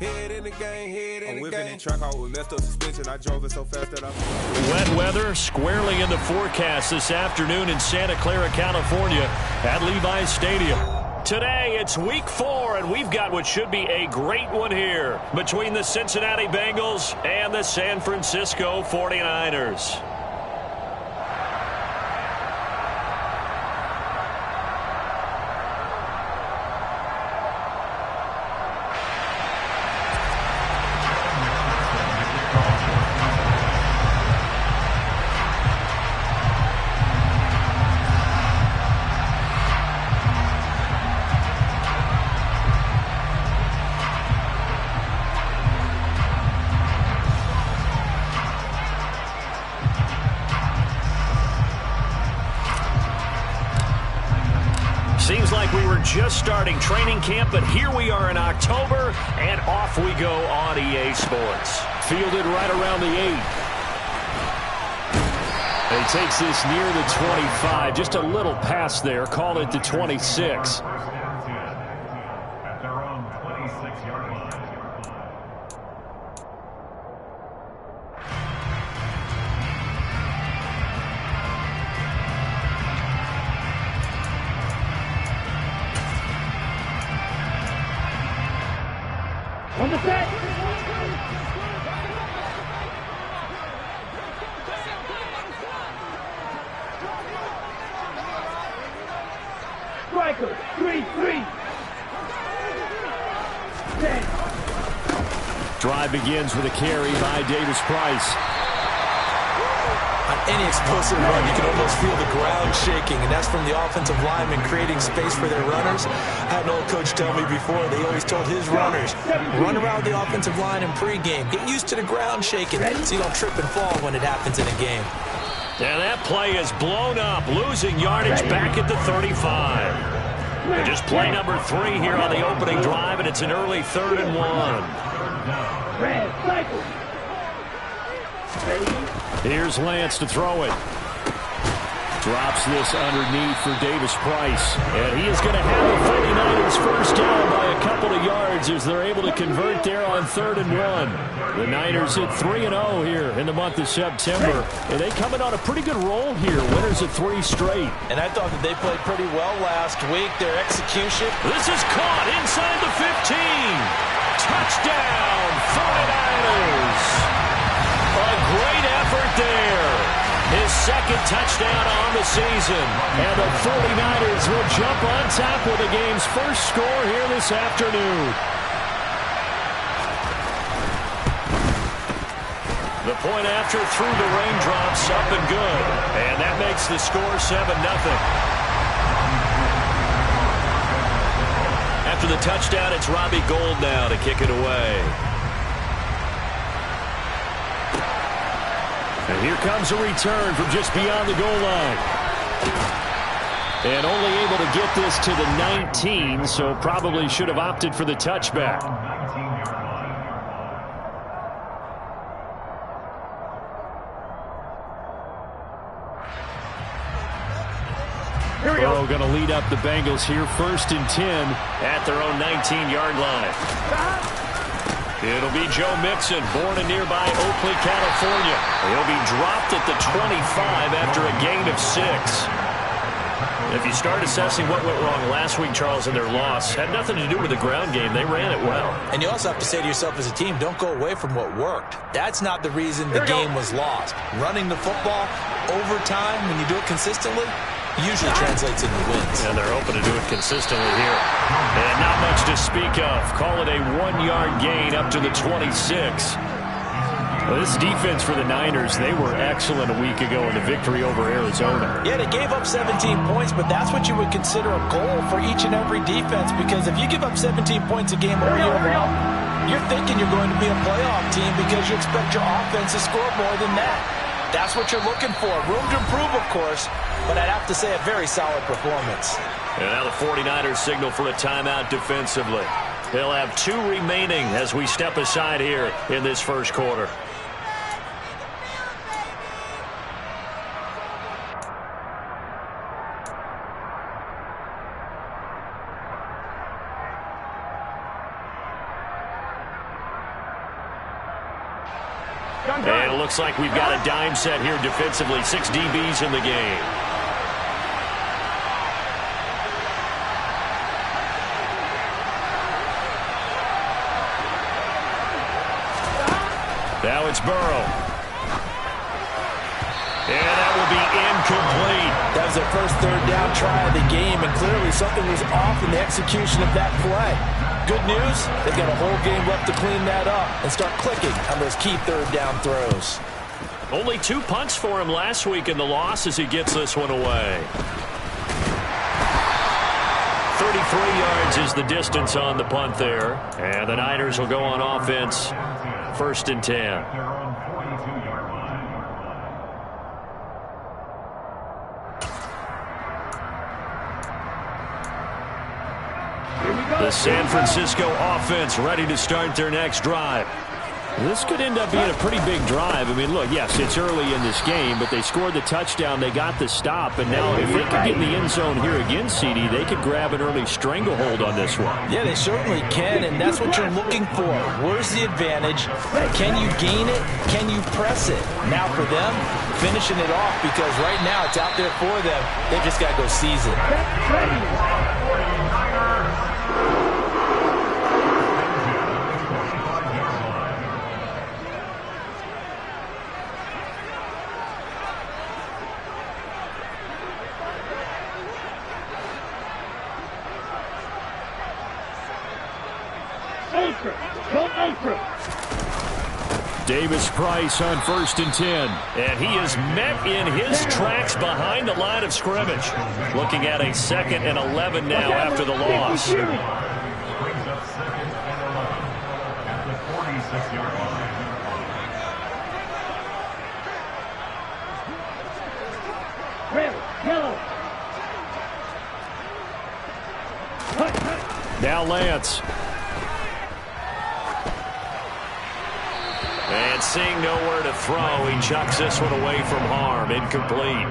I'm whipping in track out with messed up suspension. I drove it so fast that I... Wet weather squarely in the forecast this afternoon in Santa Clara, California at Levi's Stadium. Today, it's week 4, and we've got what should be a great one here between the Cincinnati Bengals and the San Francisco 49ers. Seems like we were just starting training camp, but here we are in October, and off we go on EA Sports. Fielded right around the 8. He takes this near the 25, just a little past there, call it the 26. On the set. Striker, 3-3. Drive begins with a carry by Davis-Price. On any explosive run, you can almost feel the ground shaking, and that's from the offensive linemen creating space for their runners. I had an old coach tell me before, they always told his runners, run around the offensive line in pregame. Get used to the ground shaking so you don't trip and fall when it happens in a game. And that play is blown up, losing yardage back at the 35. And just play number 3 here on the opening drive, and it's an early 3rd and 1. Here's Lance to throw it. Drops this underneath for Davis-Price. And he is going to have the 49ers first down by a couple of yards as they're able to convert there on 3rd and 1. The Niners hit 3-0 here in the month of September. And they come in on a pretty good roll here. Winners of 3 straight. And I thought that they played pretty well last week. Their execution. This is caught inside the 15. Touchdown, 49ers. A great effort there. His second touchdown on the season. And the 49ers will jump on top with the game's first score here this afternoon. The point after through the raindrops, up and good. And that makes the score 7-0. After the touchdown, it's Robbie Gould now to kick it away. And here comes a return from just beyond the goal line. And only able to get this to the 19, so probably should have opted for the touchback. Burrow going to lead up the Bengals here, 1st and 10 at their own 19-yard line. It'll be Joe Mixon, born in nearby Oakley, California. He'll be dropped at the 25 after a gain of 6. If you start assessing what went wrong last week, Charles, in their loss, had nothing to do with the ground game. They ran it well. And you also have to say to yourself as a team, don't go away from what worked. That's not the reason the game was lost. Running the football, overtime, when you do it consistently, usually translates into wins. And they're hoping to do it consistently here. And not much to speak of. Call it a 1-yard gain up to the 26. Well, this defense for the Niners, they were excellent a week ago in the victory over Arizona. Yeah, they gave up 17 points, but that's what you would consider a goal for each and every defense, because if you give up 17 points a game all year long, you're thinking you're going to be a playoff team because you expect your offense to score more than that. That's what you're looking for. Room to improve, of course, but I'd have to say a very solid performance. And now the 49ers signal for a timeout defensively. They'll have 2 remaining as we step aside here in this first quarter. And it looks like we've got a dime set here defensively. 6 DBs in the game. Now it's Burrow. And that will be incomplete. That was their first third down try of the game, and clearly something was off in the execution of that play. Good news, they've got a whole game left to clean that up and start clicking on those key third down throws. Only 2 punts for him last week in the loss as he gets this one away. 33 yards is the distance on the punt there. And the Niners will go on offense. 1st and 10. The San Francisco offense ready to start their next drive. This could end up being a pretty big drive. I mean, look, yes, it's early in this game, but they scored the touchdown, they got the stop, and now if they could get in the end zone here again, CD, they could grab an early stranglehold on this one. Yeah, they certainly can, and that's what you're looking for. Where's the advantage? Can you gain it? Can you press it? Now for them, finishing it off, because right now it's out there for them. They just got to go seize it. Davis Price on 1st and 10. And he is met in his tracks behind the line of scrimmage. Looking at a 2nd and 11 now after the loss. Now Lance. And seeing nowhere to throw, he chucks this one away from harm. Incomplete.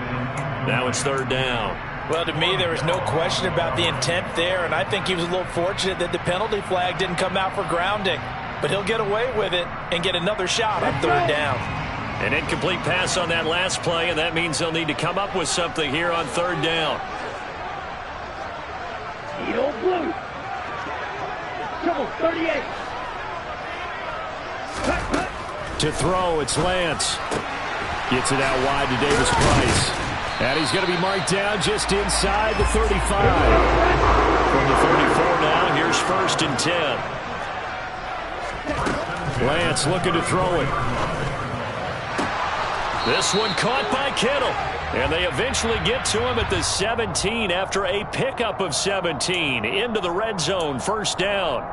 Now it's 3rd down. Well, to me, there was no question about the intent there, and I think he was a little fortunate that the penalty flag didn't come out for grounding. But he'll get away with it and get another shot on 3rd down. An incomplete pass on that last play, and that means they'll need to come up with something here on 3rd down. Eagle blue. Trouble 38. To throw, it's Lance. Gets it out wide to Davis Price. And he's going to be marked down just inside the 35. From the 34 now, here's 1st and 10. Lance looking to throw it. This one caught by Kittle. And they eventually get to him at the 17 after a pickup of 17. Into the red zone, 1st down.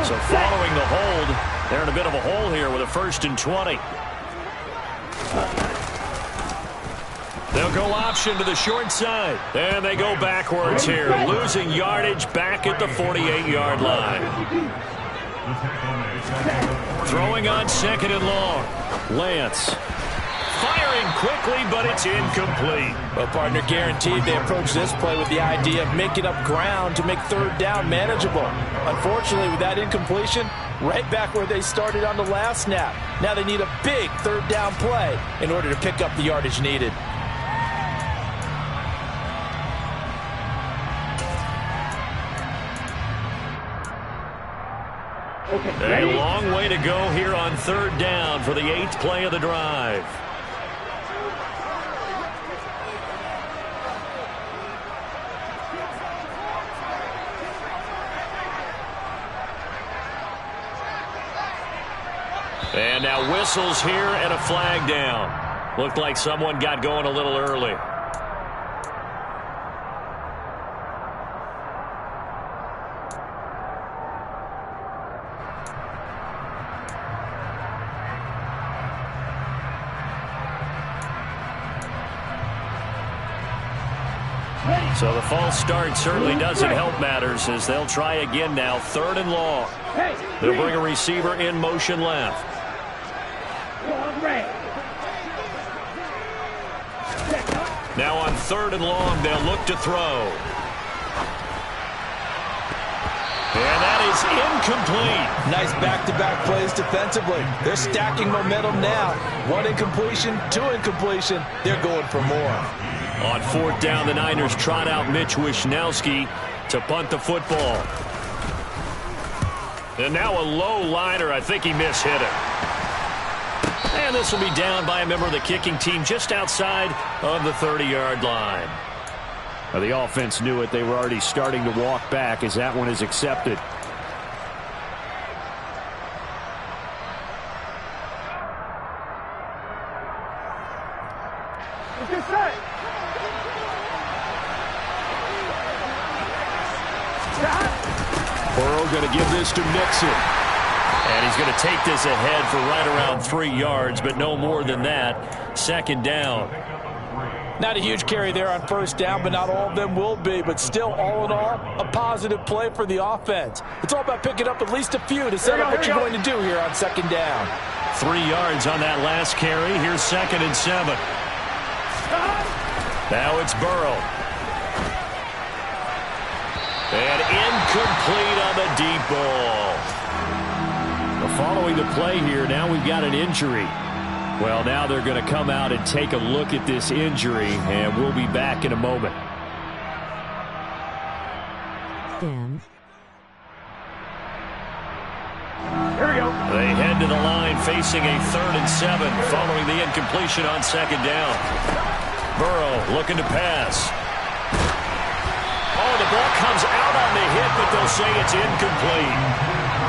So following the hold, they're in a bit of a hole here with a 1st and 20. They'll go option to the short side. And they go backwards here, losing yardage back at the 48-yard line. Throwing on 2nd and long. Lance. Firing quickly, but it's incomplete. Well, partner, guaranteed they approach this play with the idea of making up ground to make 3rd down manageable. Unfortunately, with that incompletion, right back where they started on the last snap. Now they need a big 3rd down play in order to pick up the yardage needed. A long way to go here on 3rd down for the 8th play of the drive. And now whistles here and a flag down. Looked like someone got going a little early. So the false start certainly doesn't help matters as they'll try again now. 3rd and long. They'll bring a receiver in motion left. Now on 3rd and long, they'll look to throw. And that is incomplete. Nice back-to-back plays defensively. They're stacking momentum now. 1 incompletion, 2 incompletion. They're going for more. On 4th down, the Niners trot out Mitch Wishnowsky to punt the football. And now a low liner. I think he mishit it. And this will be down by a member of the kicking team just outside of the 30-yard line. Now, the offense knew it. They were already starting to walk back as that one is accepted. Burrow going to give this to Mixon. And he's going to take this ahead for right around 3 yards, but no more than that. 2nd down. Not a huge carry there on 1st down, but not all of them will be. But still, all in all, a positive play for the offense. It's all about picking up at least a few to set up what you're going to do here on 2nd down. 3 yards on that last carry. Here's 2nd and 7. Now it's Burrow. And incomplete on the deep ball. Well, following the play here, now we've got an injury. Well, now they're going to come out and take a look at this injury, and we'll be back in a moment. Dan. Here we go. They head to the line facing a 3rd and 7 following the incompletion on 2nd down. Burrow looking to pass. Oh, the ball comes out on the hit, but they'll say it's incomplete.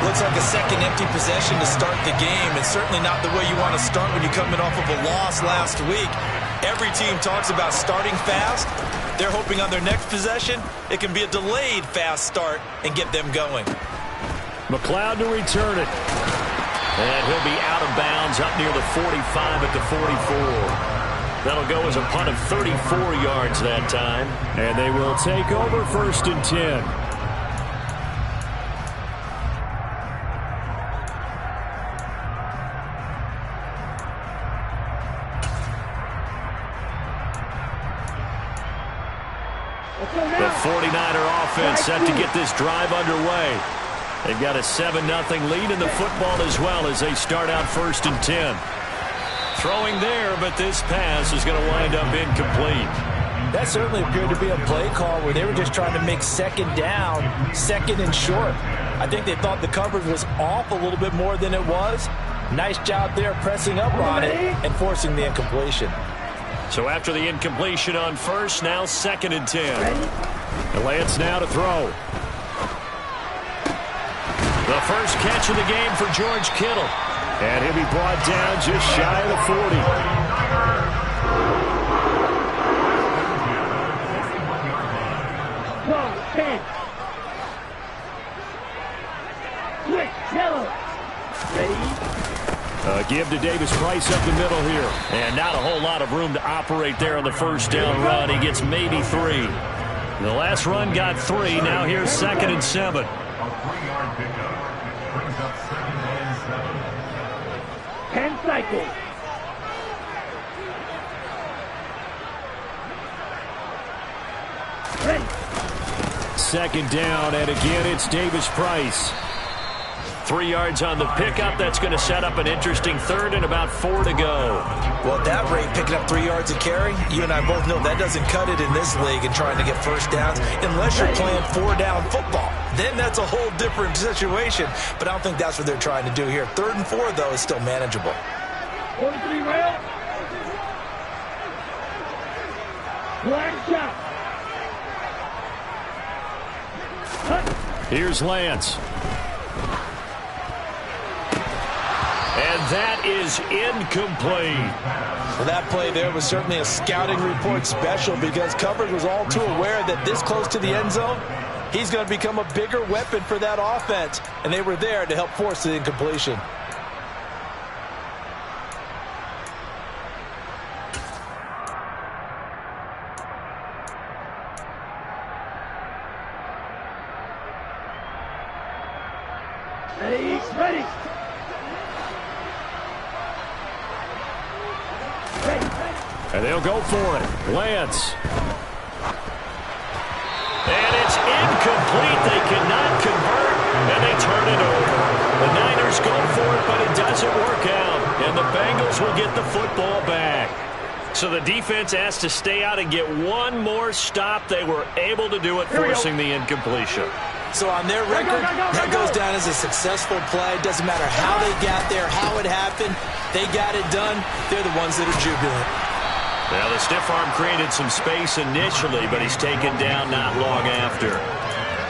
Looks like a second empty possession to start the game, and certainly not the way you want to start when you're coming off of a loss last week. Every team talks about starting fast. They're hoping on their next possession, it can be a delayed fast start and get them going. McLeod to return it. And he'll be out of bounds up near the 45 at the 44. That'll go as a punt of 34 yards that time. And they will take over 1st and 10. The 49er offense set to get this drive underway. They've got a 7-0 lead in the football as well as they start out 1st and 10. Throwing there, but this pass is going to wind up incomplete. That certainly appeared to be a play call where they were just trying to make 2nd down, 2nd and short. I think they thought the coverage was off a little bit more than it was. Nice job there pressing up on it and forcing the incompletion. So after the incompletion on 1st, now 2nd and 10. And Lance now to throw. The first catch of the game for George Kittle. And he'll be brought down just shy of the 40. 10. Quick, yellow. Ready? Give to Davis Price up the middle here. And not a whole lot of room to operate there on the 1st down run. He gets maybe 3. The last run got 3. Now here's 2nd and 7. Cycle. Ready. 2nd down, and again it's Davis Price. 3 yards on the pickup. That's going to set up an interesting 3rd and about 4 to go. Well, at that rate, picking up 3 yards a carry, you and I both know that doesn't cut it in this league and trying to get 1st downs unless you're playing 4-down football. Then that's a whole different situation, but I don't think that's what they're trying to do here. 3rd and 4, though, is still manageable. 43 rail. Black shot. Here's Lance. And that is incomplete. Well, that play there was certainly a scouting report special because coverage was all too aware that this close to the end zone, he's going to become a bigger weapon for that offense, and they were there to help force the incompletion. Ready, ready. And they'll go for it. Lance. And it's incomplete. They cannot convert, and they turn it over. The Niners go for it, but it doesn't work out. And the Bengals will get the football back. So the defense asked to stay out and get one more stop. They were able to do it, forcing the incompletion. So on their record, that goes down as a successful play. Doesn't matter how they got there, how it happened. They got it done. They're the ones that are jubilant. Well, the stiff arm created some space initially, but he's taken down not long after.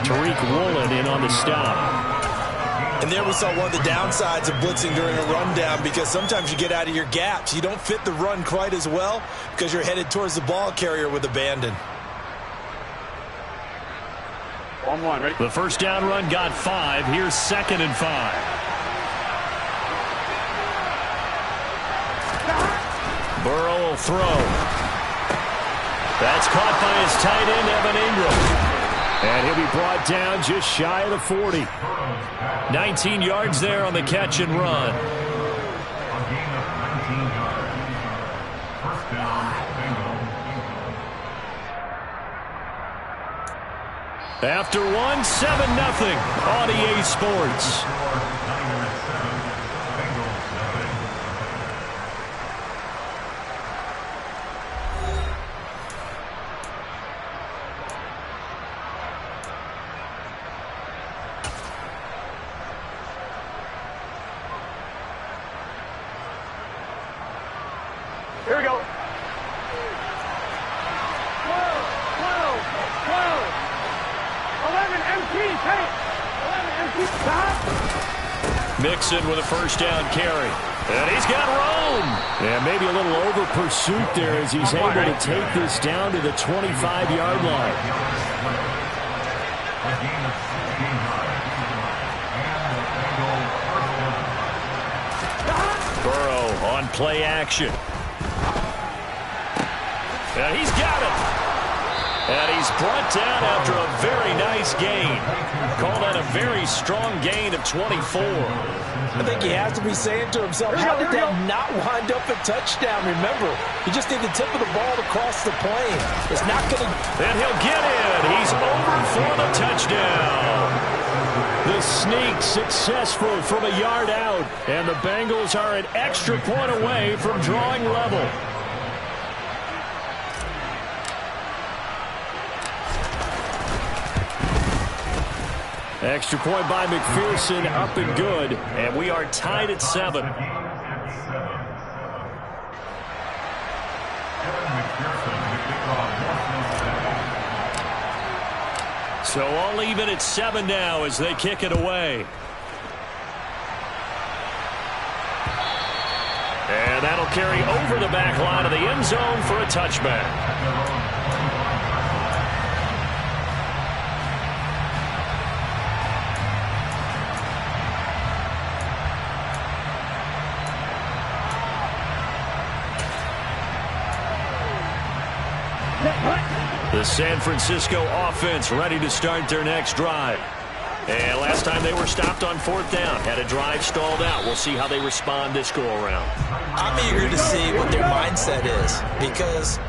Tariq Woolen in on the stop. And there we saw one of the downsides of blitzing during a rundown, because sometimes you get out of your gaps. You don't fit the run quite as well because you're headed towards the ball carrier with abandon. 1-1, ready? The first down run got 5. Here's 2nd and 5. Burrow will throw. That's caught by his tight end, Evan Ingram. And he'll be brought down just shy of the 40. 19 yards there on the catch and run. After 1, 7-0 on EA Sports. Here we go. 12, 11 MT, take. 11 MT, stop. Mixon with a first down carry. And he's got room. And maybe a little over pursuit there as he's able to take this down to the 25-yard line. Burrow on play action. And he's got it. And he's brought down after a very nice gain. Call that a very strong gain of 24. I think he has to be saying to himself, how did that not wind up a touchdown? Remember, you just need the tip of the ball to cross the plane. It's not going to... And he'll get in. He's over for the touchdown. The sneak successful from a yard out. And the Bengals are an extra point away from drawing level. Extra point by McPherson, up and good. And we are tied at 7. So all even at 7 now as they kick it away. And that'll carry over the back line of the end zone for a touchback. The San Francisco offense ready to start their next drive. And last time they were stopped on 4th down, had a drive stalled out. We'll see how they respond this go-around. I'm eager to see what their mindset is, because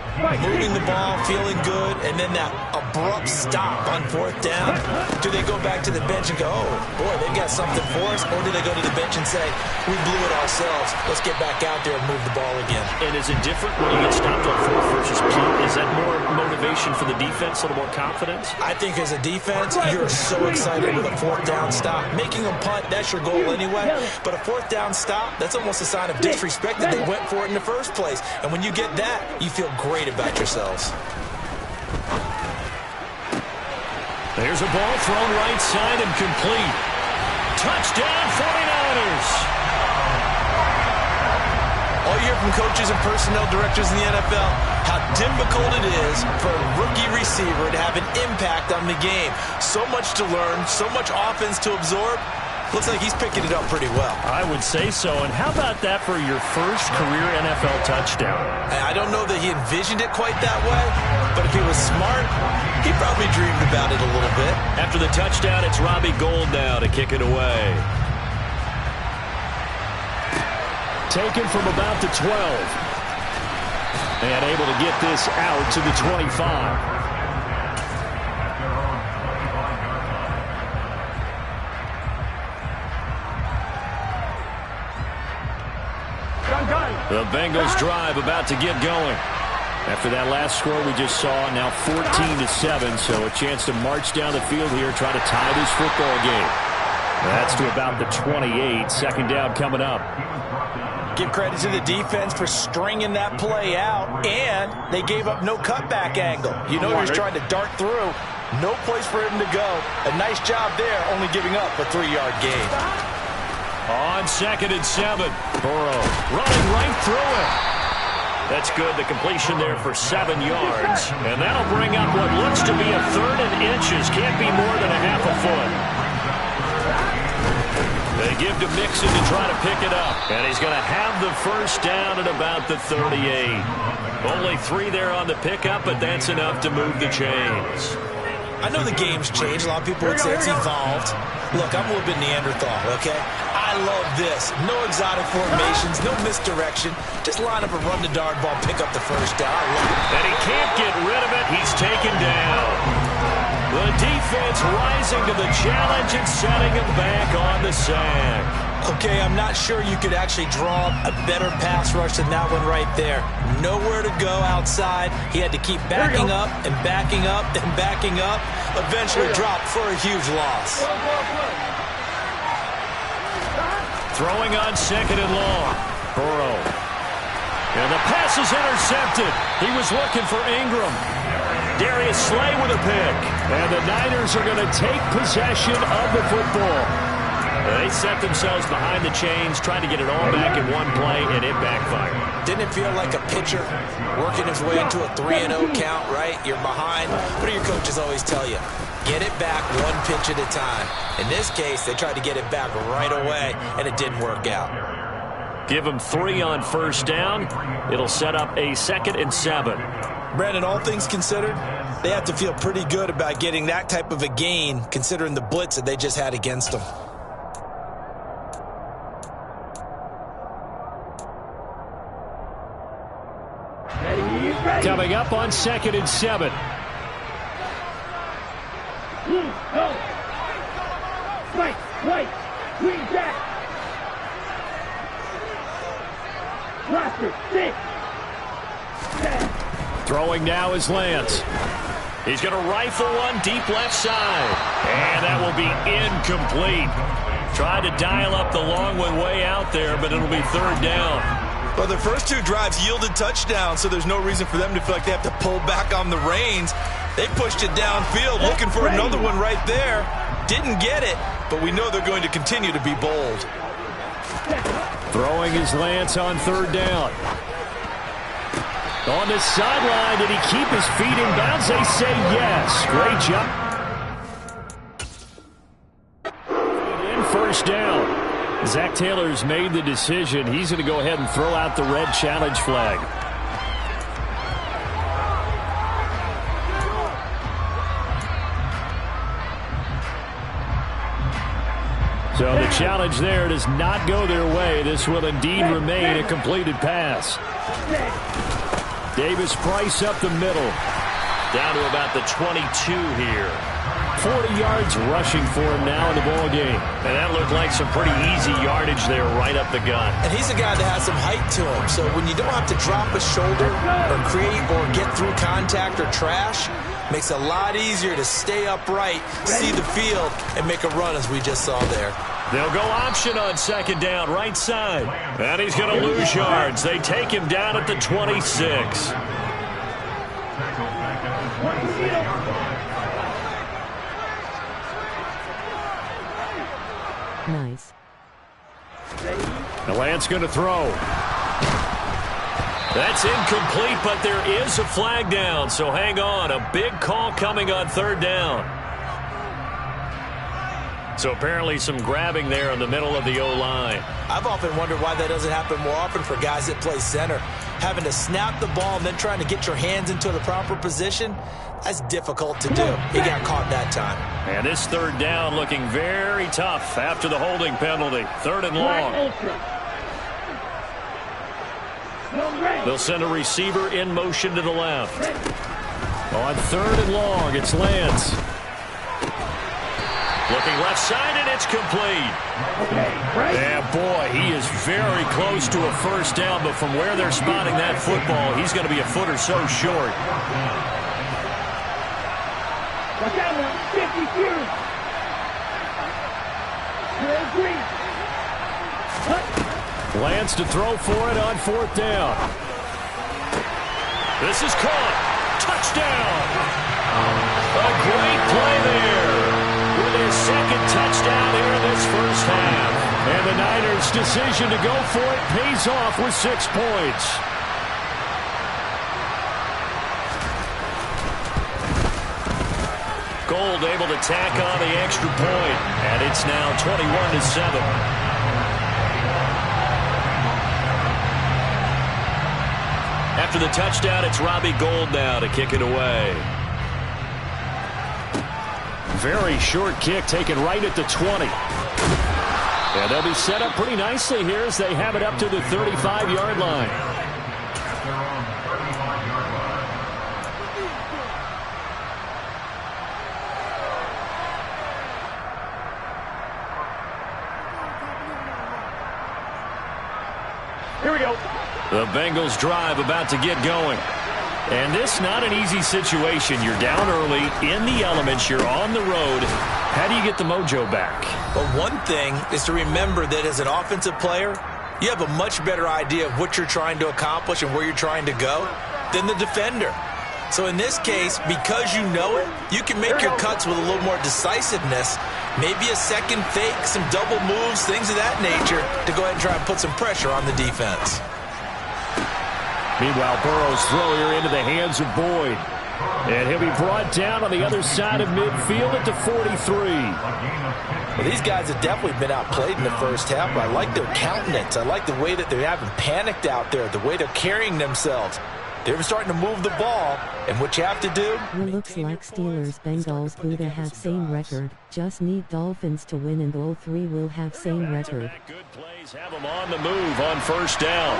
moving the ball, feeling good, and then that abrupt stop on 4th down. Do they go back to the bench and go, oh, boy, they've got something for us? Or do they go to the bench and say, we blew it ourselves. Let's get back out there and move the ball again. And is it different when you get stopped on 4th versus punt? Is that more motivation for the defense, a little more confidence? I think as a defense, you're so excited with a 4th down stop. Making them punt, that's your goal anyway. But a 4th down stop, that's almost a sign of disrespect that they went for it in the first place. And when you get that, you feel great about yourselves. There's a ball thrown right side and complete. Touchdown 49ers. All you hear from coaches and personnel directors in the NFL, how difficult it is for a rookie receiver to have an impact on the game. So much to learn, so much offense to absorb. Looks like he's picking it up pretty well. I would say so. And how about that for your first career NFL touchdown? I don't know that he envisioned it quite that way, but if he was smart, he probably dreamed about it a little bit. After the touchdown, it's Robbie Gould now to kick it away. taken from about the 12. And able to get this out to the 25. The Bengals drive about to get going. After that last score we just saw, now 14-7, so a chance to march down the field here, try to tie this football game. That's to about the 28. Second down coming up. Give credit to the defense for stringing that play out, and they gave up no cutback angle. You know he was trying to dart through. No place for him to go. A nice job there, only giving up a 3-yard gain. On 2nd and 7, Burrow running right through it. That's good. The completion there for 7 yards. And that'll bring up what looks to be a 3rd and inches. Can't be more than a half a foot. They give to Mixon to try to pick it up. And he's going to have the first down at about the 38. Only 3 there on the pickup, but that's enough to move the chains. I know the game's changed. A lot of people would say it's evolved. Look, I'm a little bit Neanderthal, okay? I love this. No exotic formations, no misdirection. Just line up and run the darn ball, pick up the first down. I love it. And he can't get rid of it. He's taken down. The defense rising to the challenge and setting him back on the sack. Okay, I'm not sure you could actually draw a better pass rush than that one right there. Nowhere to go outside. He had to keep backing up and backing up and backing up. Eventually dropped for a huge loss. Throwing on 2nd and long. Burrow. And the pass is intercepted. He was looking for Ingram. Darius Slay with a pick. And the Niners are going to take possession of the football. They set themselves behind the chains, trying to get it all back in one play, and it backfired. Didn't it feel like a pitcher working his way into a 3-0 count, right? You're behind. What do your coaches always tell you? Get it back one pitch at a time. In this case, they tried to get it back right away, and it didn't work out. Give them 3 on first down. It'll set up a 2nd and 7. Brandon, all things considered, they have to feel pretty good about getting that type of a gain, considering the blitz that they just had against them. Coming up on 2nd and 7. Right, green jack. Roster, 6. Throwing now is Lance. He's going to rifle one deep left side. And that will be incomplete. Tried to dial up the long one way out there, but it'll be 3rd down. Well, their first 2 drives yielded touchdowns, so there's no reason for them to feel like they have to pull back on the reins. They pushed it downfield, looking for another one right there. Didn't get it, but we know they're going to continue to be bold. Throwing is Lance on 3rd down. On the sideline, did he keep his feet in bounds? They say yes. Great job. In 1st down. Zach Taylor's made the decision. He's going to go ahead and throw out the red challenge flag. So the challenge there does not go their way. This will indeed remain a completed pass. Davis Price up the middle. Down to about the 22 here. 40 yards rushing for him now in the ball game. And that looked like some pretty easy yardage there right up the gut. And he's a guy that has some height to him. So when you don't have to drop a shoulder or create or get through contact or trash, makes it a lot easier to stay upright, see the field, and make a run as we just saw there. They'll go option on 2nd down, right side. And he's going to lose yards. They take him down at the 26. Nice. The Lance going to throw. That's incomplete, but there is a flag down, so hang on. A big call coming on 3rd down. So apparently some grabbing there in the middle of the O-line. I've often wondered why that doesn't happen more often for guys that play center. Having to snap the ball and then trying to get your hands into the proper position, that's difficult to do. He got caught that time. And this 3rd down looking very tough after the holding penalty. 3rd and long. They'll send a receiver in motion to the left. On 3rd and long, it's Lance. Looking left side, and it's complete. Yeah, boy, he is very close to a first down, but from where they're spotting that football, he's going to be a foot or so short. Watch out now, 50 feet. Lance to throw for it on 4th down. This is caught. Touchdown. A great play there. With his 2nd touchdown here in this first half. And the Niners' decision to go for it pays off with 6 points. Gold able to tack on the extra point. And it's now 21-7. After the touchdown, it's Robbie Gould now to kick it away. Very short kick taken right at the 20. And they'll be set up pretty nicely here as they have it up to the 35-yard line. Here we go. The Bengals drive about to get going. And this not an easy situation. You're down early, in the elements, you're on the road. How do you get the mojo back? Well, one thing is to remember that as an offensive player, you have a much better idea of what you're trying to accomplish and where you're trying to go than the defender. So in this case, because you know it, you can make your cuts with a little more decisiveness. Maybe a second fake, some double moves, things of that nature to go ahead and try and put some pressure on the defense. Meanwhile, Burrow's throw here into the hands of Boyd. And he'll be brought down on the other side of midfield at the 43. Well, these guys have definitely been outplayed in the first half, but I like their countenance. I like the way that they haven't panicked out there, the way they're carrying themselves. They're starting to move the ball, and what you have to do... It looks like Steelers-Bengals Buddha have same record. Just need Dolphins to win and all three will have same record. Good plays have them on the move on first down.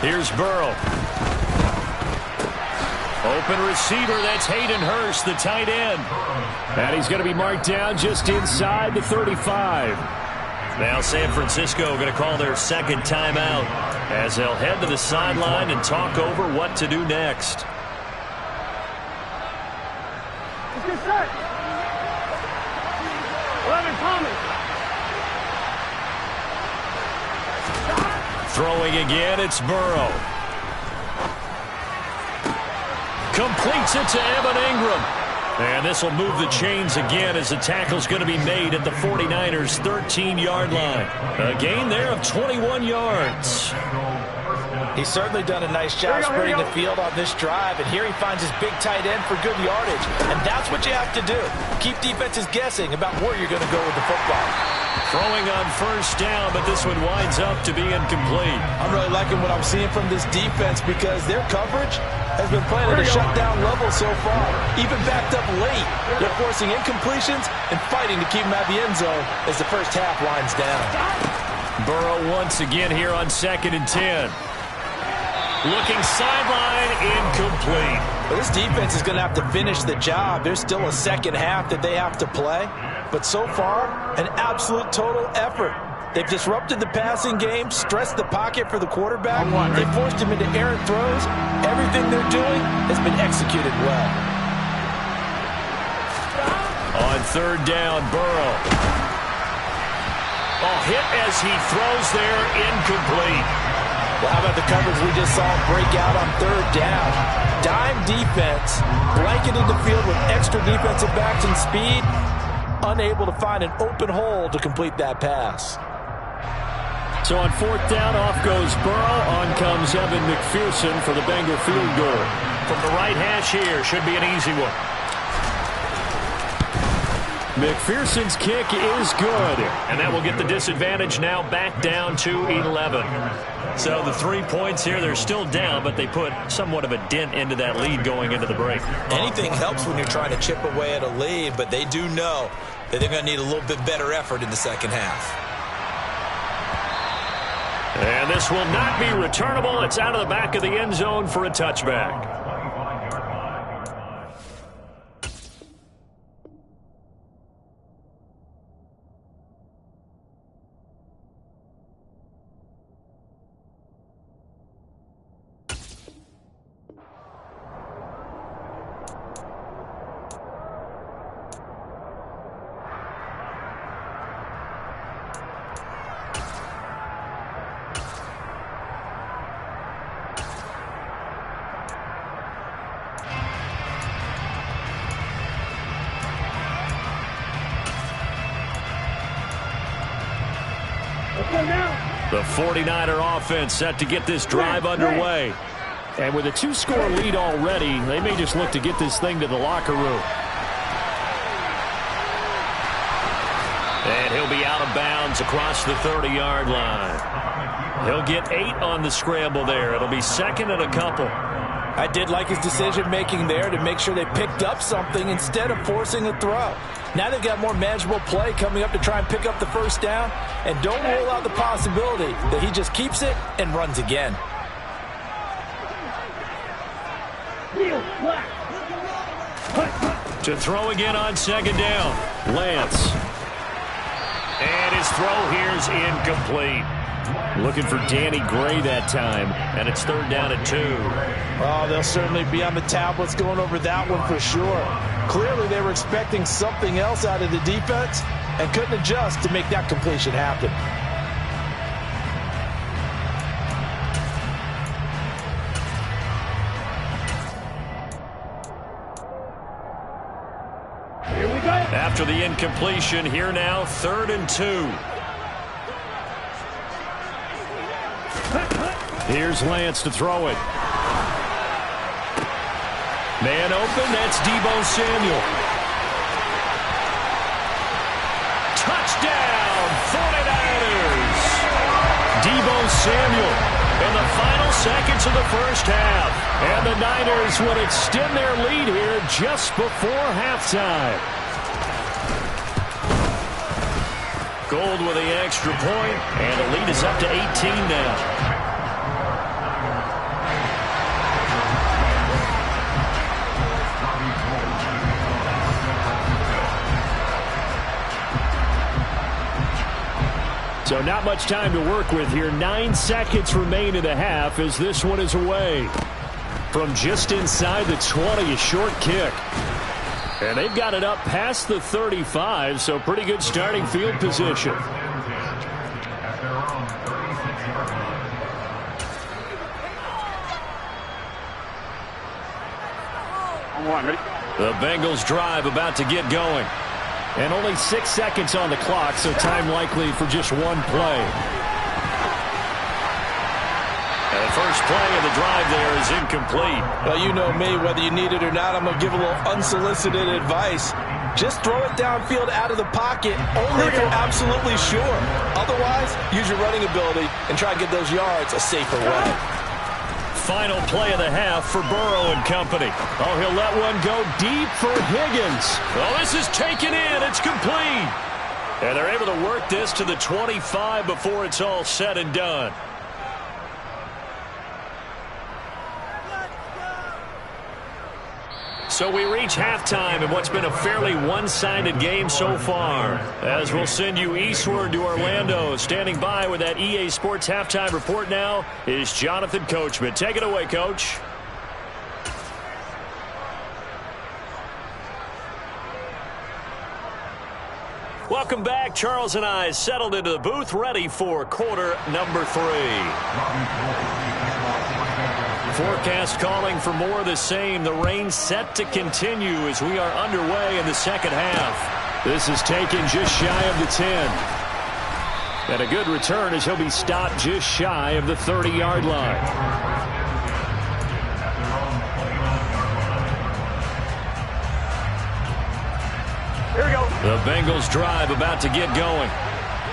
Here's Burrow. Open receiver, that's Hayden Hurst, the tight end. And he's going to be marked down just inside the 35. Now San Francisco going to call their 2nd timeout as they'll head to the sideline and talk over what to do next. It's good set. 11 Thomas. Throwing again, it's Burrow. Completes it to Evan Ingram. And this will move the chains again as the tackle's going to be made at the 49ers' 13-yard line. A gain there of 21 yards. He's certainly done a nice job spreading the field on this drive, and here he finds his big tight end for good yardage. And that's what you have to do. Keep defenses guessing about where you're going to go with the football. Throwing on first down, but this one winds up to be incomplete. I'm really liking what I'm seeing from this defense because their coverage has been playing at a shutdown level so far. Even backed up late, they're forcing incompletions and fighting to keep them out of the end zone as the first half winds down. Burrow once again here on 2nd and 10. Looking sideline, incomplete. Well, this defense is going to have to finish the job. There's still a second half that they have to play. But so far, an absolute total effort. They've disrupted the passing game, stressed the pocket for the quarterback. They forced him into errant throws. Everything they're doing has been executed well. On 3rd down, Burrow. Hit as he throws there, incomplete. Well, how about the coverage we just saw break out on 3rd down? Dime defense, blanketed the field with extra defensive backs and speed, unable to find an open hole to complete that pass. So on 4th down, off goes Burrow. On comes Evan McPherson for the Bengal field goal. From the right hash here, should be an easy one. McPherson's kick is good. And that will get the disadvantage now back down to 11. So the 3 points here, they're still down, but they put somewhat of a dent into that lead going into the break. Anything helps when you're trying to chip away at a lead, but they do know that they're going to need a little bit better effort in the second half. And this will not be returnable. It's out of the back of the end zone for a touchback. The 49er offense set to get this drive underway. And with a 2-score lead already, they may just look to get this thing to the locker room. And he'll be out of bounds across the 30-yard line. He'll get 8 on the scramble there. It'll be second and a couple. I did like his decision-making there to make sure they picked up something instead of forcing a throw. Now they've got more manageable play coming up to try and pick up the first down. And don't rule out the possibility that he just keeps it and runs again. To throw again on second down. Lance. And his throw here is incomplete. Looking for Danny Gray that time. And it's third down at 2. Oh, they'll certainly be on the tablets going over that one for sure. Clearly they were expecting something else out of the defense and couldn't adjust to make that completion happen. Here we go. After the incompletion, here now, 3rd and 2. Here's Lance to throw it. Man open, that's Deebo Samuel. Touchdown, 49ers! Deebo Samuel in the final seconds of the first half. And the Niners would extend their lead here just before halftime. Gold with the extra point, and the lead is up to 18 now. So not much time to work with here. 9 seconds remain in the half as this one is away. From just inside the 20, a short kick. And they've got it up past the 35, so pretty good starting field position. The Bengals drive about to get going. And only 6 seconds on the clock, so time likely for just one play. And the first play of the drive there is incomplete. Well, you know me, whether you need it or not, I'm going to give a little unsolicited advice. Just throw it downfield out of the pocket, only if you're absolutely sure. Otherwise, use your running ability and try to get those yards a safer way. Final play of the half for Burrow and company. Oh, he'll let one go deep for Higgins. Oh, this is taken in. It's complete. And they're able to work this to the 25 before it's all said and done. So we reach halftime in what's been a fairly one-sided game so far. As we'll send you eastward to Orlando. Standing by with that EA Sports halftime report now is Jonathan Coachman. Take it away, Coach. Welcome back. Charles and I settled into the booth, ready for quarter number 3. Forecast calling for more of the same. The rain set to continue as we are underway in the second half. This is taken just shy of the 10. And a good return as he'll be stopped just shy of the 30-yard line. Here we go. The Bengals drive about to get going.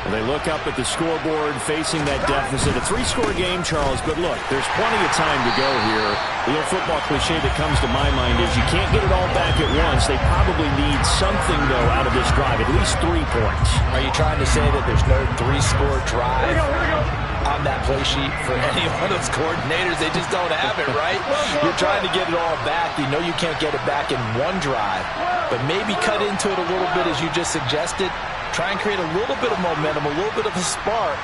They look up at the scoreboard facing that deficit. A 3-score game, Charles, but look, there's plenty of time to go here. The old football cliche that comes to my mind is you can't get it all back at once. They probably need something, though, out of this drive, at least 3 points. Are you trying to say that there's no 3-score drive? Here we go. on that play sheet for any one of those coordinators. They just don't have it, right? You're trying to get it all back. You know you can't get it back in one drive, but maybe cut into it a little bit as you just suggested. Try and create a little bit of momentum, a little bit of a spark,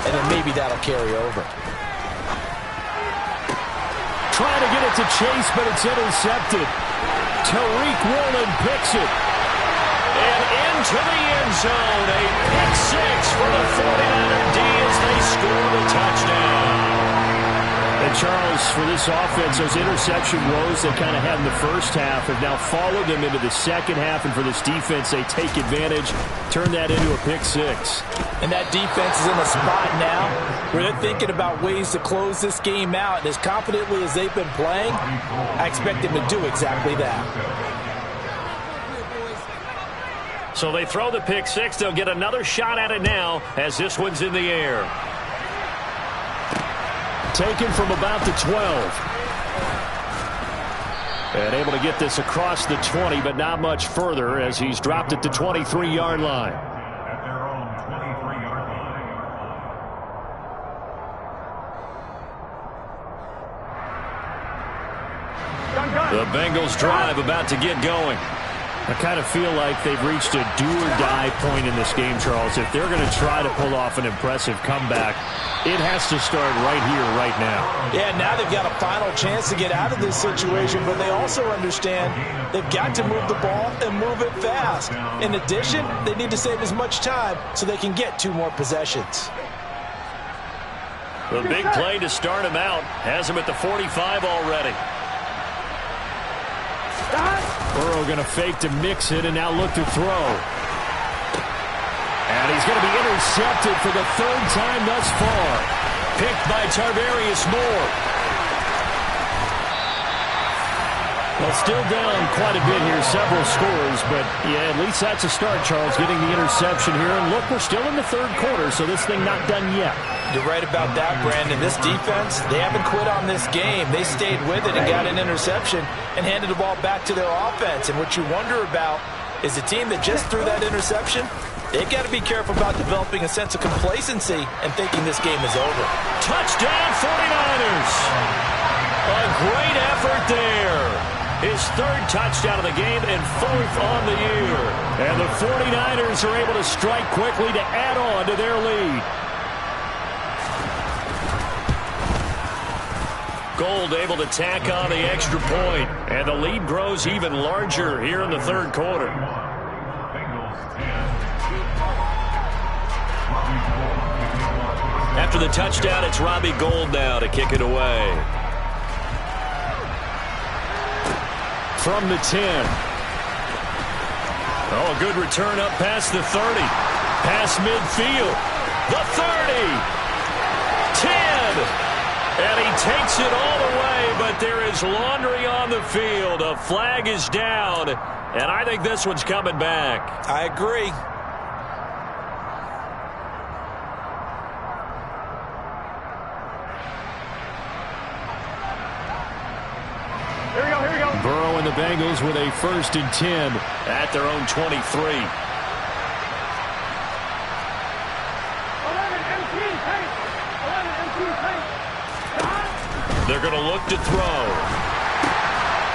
and then maybe that'll carry over. Trying to get it to Chase, but it's intercepted. Tariq Woolen picks it. And into the end zone. A pick six for the 49er D as they score the touchdown. And Charles, for this offense, those interception woes they kind of had in the first half have now followed them into the second half. And for this defense, they take advantage, turn that into a pick six. And that defense is in a spot now where they're thinking about ways to close this game out. And as confidently as they've been playing, I expect them to do exactly that. So they throw the pick six. They'll get another shot at it now as this one's in the air. Taken from about the 12. And able to get this across the 20, but not much further as he's dropped at the 23-yard line. At their own 23-yard line. The Bengals drive about to get going. I kind of feel like they've reached a do-or-die point in this game, Charles. If they're going to try to pull off an impressive comeback, it has to start right here, right now. Yeah, now they've got a final chance to get out of this situation, but they also understand they've got to move the ball and move it fast. In addition, they need to save as much time so they can get 2 more possessions. The big play to start him out has him at the 45 already. Burrow going to fake to mix it and now look to throw. And he's going to be intercepted for the 3rd time thus far. Picked by Tarvarius Moore. Well, still down quite a bit here, several scores, but yeah, at least that's a start, Charles, getting the interception here. And look, we're still in the 3rd quarter, so this thing not done yet. You're right about that, Brandon. This defense, they haven't quit on this game. They stayed with it and got an interception and handed the ball back to their offense. And what you wonder about is the team that just threw that interception, they've got to be careful about developing a sense of complacency and thinking this game is over. Touchdown 49ers! A great effort there. His 3rd touchdown of the game and 4th on the year. And the 49ers are able to strike quickly to add on to their lead. Gold able to tack on the extra point, and the lead grows even larger here in the 3rd quarter. After the touchdown, it's Robbie Gould now to kick it away. From the 10. Oh, a good return up past the 30. Past midfield. The 30. 10. And he takes it all the way, but there is laundry on the field. A flag is down, and I think this one's coming back. I agree. Here we go. Burrow and the Bengals with a 1st and 10 at their own 23. They're going to look to throw.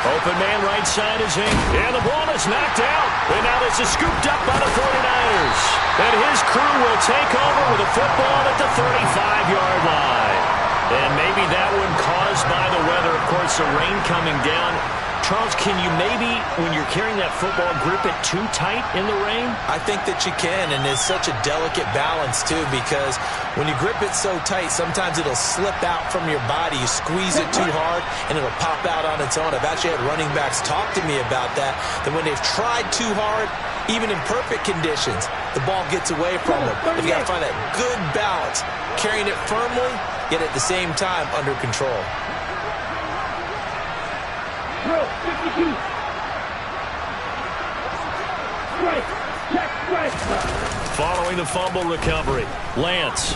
Open man right side is in. And the ball is knocked out. And now this is scooped up by the 49ers. And his crew will take over with a football at the 35-yard line. And maybe that one caused by the weather. Of course, the rain coming down. Charles, can you maybe, when you're carrying that football, grip it too tight in the rain? I think that you can, and it's such a delicate balance, too, because when you grip it so tight, sometimes it'll slip out from your body. You squeeze it too hard, and it'll pop out on its own. I've actually had running backs talk to me about that when they've tried too hard, even in perfect conditions, the ball gets away from them. They've got to find that good balance, carrying it firmly, yet at the same time under control. Drill, 52. Strike. Check, strike. Following the fumble recovery, Lance.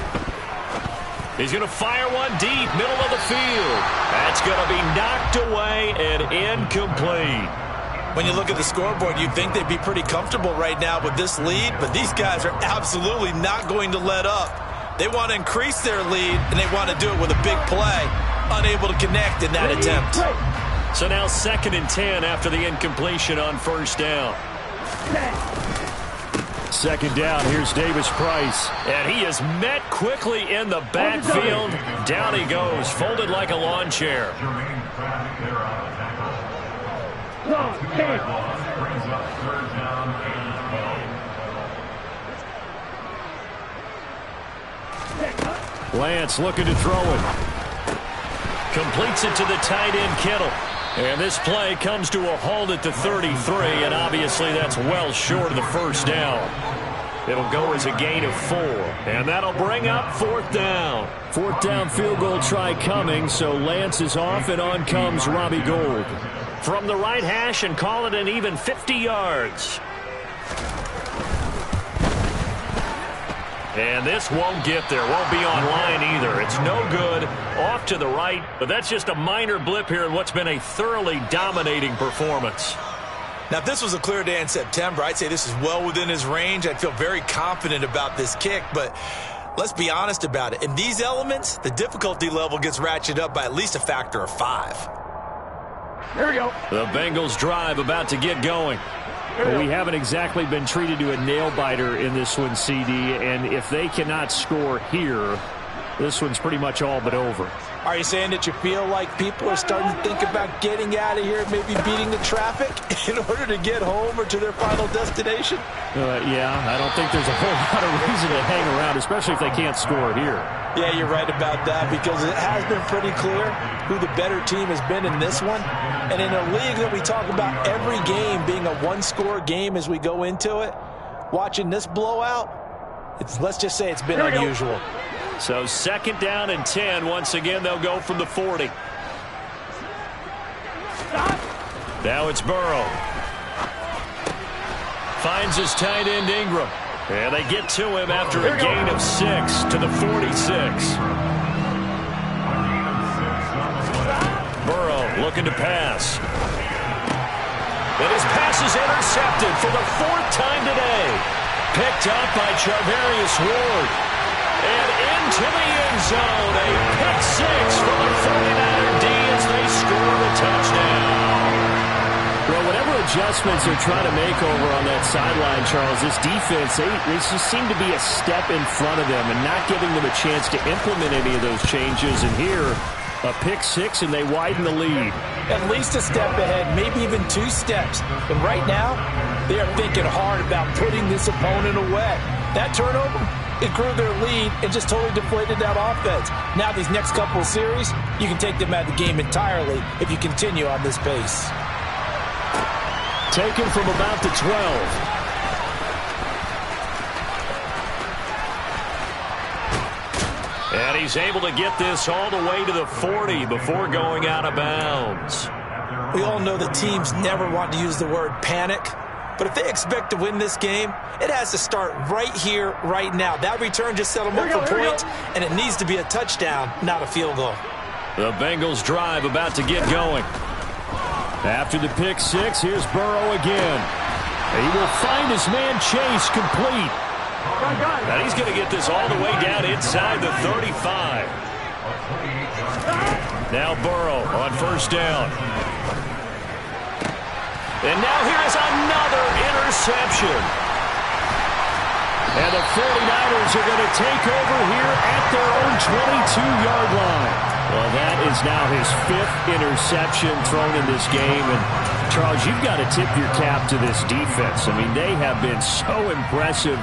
He's going to fire one deep, middle of the field. That's going to be knocked away and incomplete. When you look at the scoreboard, you'd think they'd be pretty comfortable right now with this lead, but these guys are absolutely not going to let up. They want to increase their lead, and they want to do it with a big play. Unable to connect in that attempt. So now 2nd and 10 after the incompletion on 1st down. 2nd down, here's Davis Price. And he is met quickly in the backfield. Down he goes, folded like a lawn chair. Lance looking to throw it. Completes it to the tight end, Kittle. And this play comes to a halt at the 33, and obviously that's well short of the 1st down. It'll go as a gain of 4, and that'll bring up 4th down. 4th down field goal try coming, so Lance is off, and on comes Robbie Gould. From the right hash and call it an even 50 yards. And this won't get there. Won't be online either. It's no good. Off to the right. But that's just a minor blip here in what's been a thoroughly dominating performance. Now, if this was a clear day in September, I'd say this is well within his range. I'd feel very confident about this kick. But let's be honest about it. In these elements, the difficulty level gets ratcheted up by at least a factor of 5. Here we go. The Bengals drive about to get going. Well, we haven't exactly been treated to a nail-biter in this one, CD, and if they cannot score here, this one's pretty much all but over. Are you saying that you feel like people are starting to think about getting out of here, maybe beating the traffic in order to get home or to their final destination? Yeah, I don't think there's a whole lot of reason to hang around, especially if they can't score here. Yeah, you're right about that, because it has been pretty clear who the better team has been in this one. And in a league that we talk about every game being a one-score game as we go into it, watching this blowout, let's just say it's been unusual. So 2nd down and 10. Once again, they'll go from the 40. Now it's Burrow. Finds his tight end Ingram. And they get to him after a gain of 6 to the 46. Burrow looking to pass. And his pass is intercepted for the 4th time today. Picked up by Charvarius Ward. And into the end zone. A pick 6 for the 49er D as they score the touchdown. Well, whatever adjustments they're trying to make over on that sideline, Charles, this defense, they just seem to be a step in front of them and not giving them a chance to implement any of those changes. And here, a pick 6, and they widen the lead. At least a step ahead, maybe even 2 steps. But right now, they are thinking hard about putting this opponent away. That turnover, it grew their lead and just totally deflated that offense. Now these next couple of series, you can take them out of the game entirely if you continue on this pace. Taken from about the 12. And he's able to get this all the way to the 40 before going out of bounds. We all know that teams never want to use the word panic. But if they expect to win this game, it has to start right here, right now. That return just set them up for points, and it needs to be a touchdown, not a field goal. The Bengals drive about to get going. After the pick 6, here's Burrow again. He will find his man Chase complete. And he's going to get this all the way down inside the 35. Now Burrow on 1st down. And now here is another interception. And the 49ers are going to take over here at their own 22-yard line. Well, that is now his 5th interception thrown in this game. And, Charles, you've got to tip your cap to this defense. I mean, they have been so impressive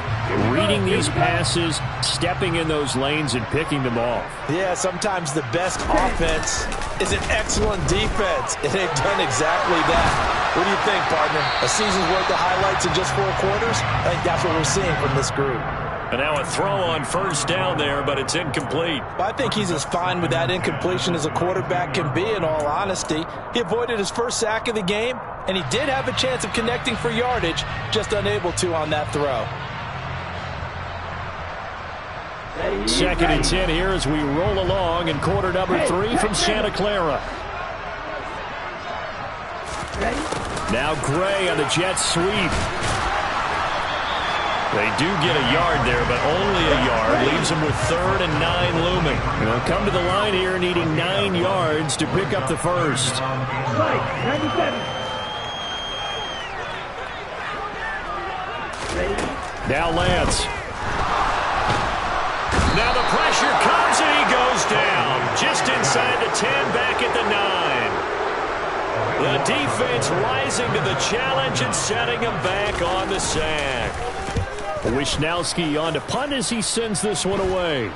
reading these passes, stepping in those lanes, and picking them off. Yeah, sometimes the best offense is an excellent defense, and they've done exactly that. What do you think, partner? A season's worth of highlights in just 4 quarters? I think that's what we're seeing from this group. And now a throw on 1st down there, but it's incomplete. I think he's as fine with that incompletion as a quarterback can be, in all honesty. He avoided his first sack of the game, and he did have a chance of connecting for yardage, just unable to on that throw. 2nd and 10 here as we roll along in quarter number 3 from Santa Clara. Now Gray on the jet sweep. They do get a yard there, but only a yard. Leaves them with 3rd and 9 looming. And they'll come to the line here needing 9 yards to pick up the first. Right, 97. Now Lance. Now the pressure comes and he goes down. Just inside the 10, back at the 9. The defense rising to the challenge and setting him back on the sack. Wisnowski on to punt as he sends this one away.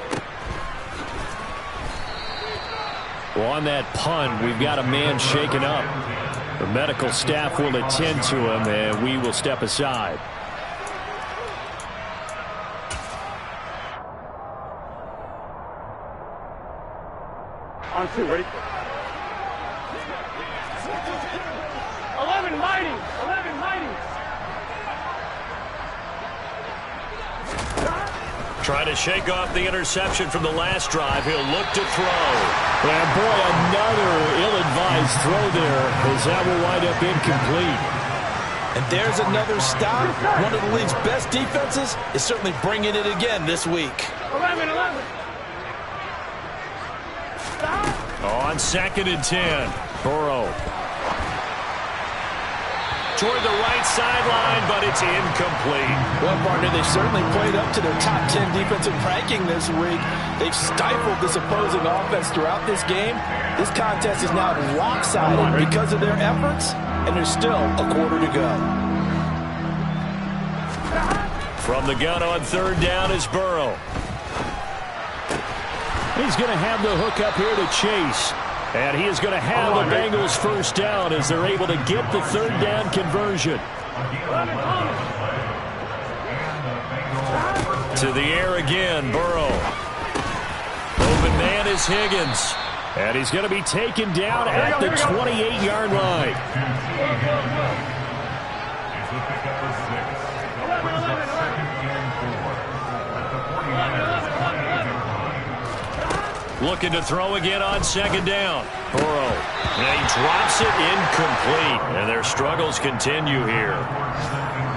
Well, on that punt, we've got a man shaken up. The medical staff will attend to him, and we will step aside. On 2, ready? 11 mighty! 11 mighty! Trying to shake off the interception from the last drive. He'll look to throw. And boy, another ill-advised throw there as that will wind up incomplete. And there's another stop. One of the league's best defenses is certainly bringing it again this week. 11. On 2nd and 10, Burrow. Toward the right sideline, but it's incomplete. Well, partner, they've certainly played up to their top 10 defensive ranking this week. They've stifled this opposing offense throughout this game. This contest is now lopsided because of their efforts, and there's still a quarter to go. From the gun on 3rd down is Burrow. He's going to have the hook up here to Chase. And he is going to have the Bengals first down as they're able to get the 3rd down conversion. To the air again, Burrow. Open man is Higgins. And he's going to be taken down at the 28-yard line. Looking to throw again on 2nd down. Burrow. And he drops it incomplete. And their struggles continue here.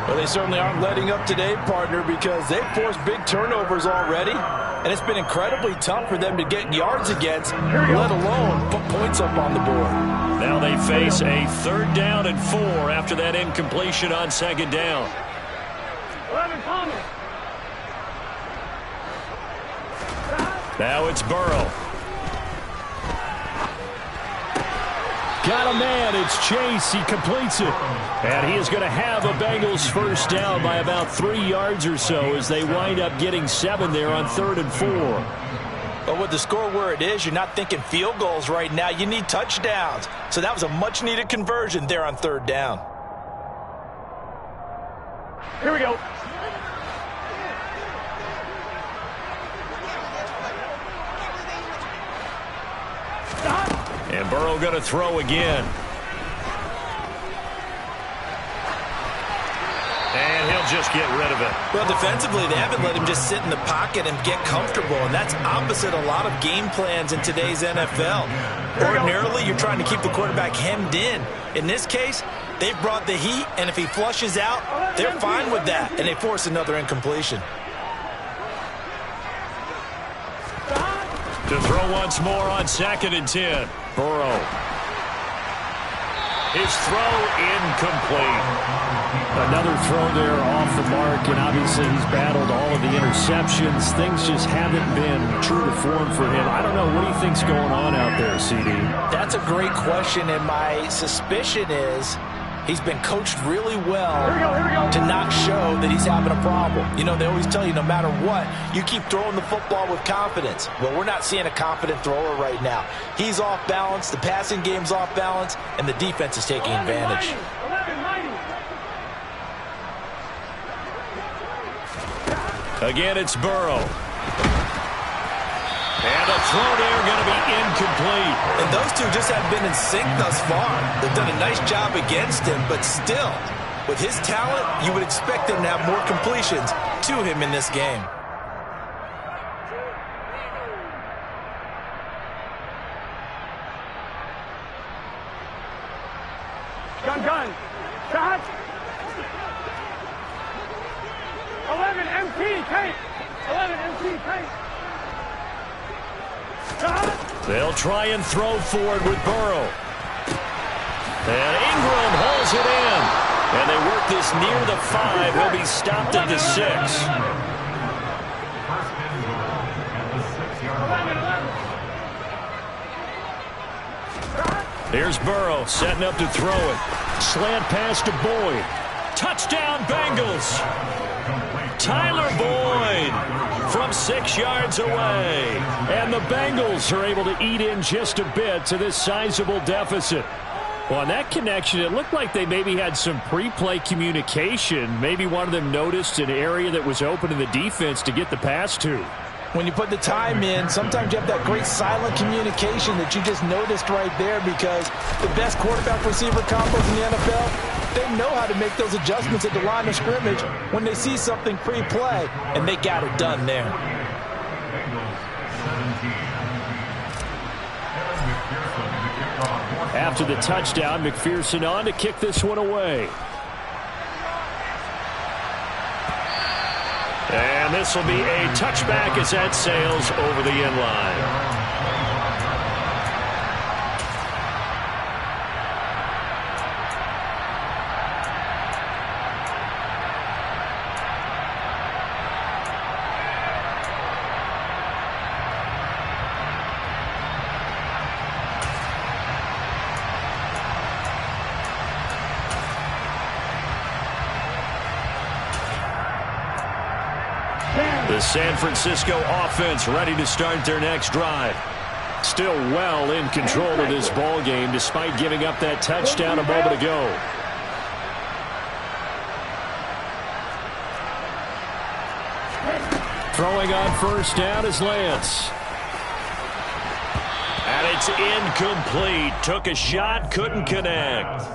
Well, they certainly aren't letting up today, partner, because they've forced big turnovers already. And it's been incredibly tough for them to get yards against, let alone put points up on the board. Now they face a 3rd down and 4 after that incompletion on 2nd down. 11 Thomas. Now it's Burrow. Got a man. It's Chase. He completes it. And he is going to have the Bengals first down by about 3 yards or so as they wind up getting 7 there on 3rd and 4. But with the score where it is, you're not thinking field goals right now. You need touchdowns. So that was a much-needed conversion there on 3rd down. Here we go. And Burrow going to throw again. And he'll just get rid of it. Well, defensively, they haven't let him just sit in the pocket and get comfortable, and that's opposite a lot of game plans in today's NFL. Ordinarily, you're trying to keep the quarterback hemmed in. In this case, they've brought the heat, and if he flushes out, they're fine with that, and they force another incompletion. To throw once more on 2nd and 10. Burrow. His throw incomplete. Another throw there off the mark, and obviously he's battled all of the interceptions. Things just haven't been true to form for him. I don't know. What do you think's going on out there, CD? That's a great question, and my suspicion is he's been coached really well to not show that he's having a problem. You know, they always tell you no matter what, you keep throwing the football with confidence. Well, we're not seeing a confident thrower right now. He's off balance, the passing game's off balance, and the defense is taking advantage. Again, it's Burrow. And the throw there going to be incomplete. And those two just haven't been in sync thus far. They've done a nice job against him, but still, with his talent, you would expect him to have more completions to him in this game. Gun. Shot. 11. Tank. 11 MC Tank. They'll try and throw forward with Burrow. And Ingram hauls it in. And they work this near the 5. He'll be stopped at the 6. Here's Burrow setting up to throw it. Slant pass to Boyd. Touchdown Bengals. Tyler Boyd from 6 yards away. And the Bengals are able to eat in just a bit to this sizable deficit. Well, on that connection, it looked like they maybe had some pre-play communication. Maybe one of them noticed an area that was open in the defense to get the pass to. When you put the time in, sometimes you have that great silent communication that you just noticed right there, because the best quarterback-receiver combos in the NFL, they know how to make those adjustments at the line of scrimmage when they see something pre-play, and they got it done there. After the touchdown, McPherson on to kick this one away. And this will be a touchback as that sails over the end line. The San Francisco offense ready to start their next drive. Still well in control of this ball game despite giving up that touchdown a moment ago. Throwing on first down is Lance. And it's incomplete. Took a shot, couldn't connect.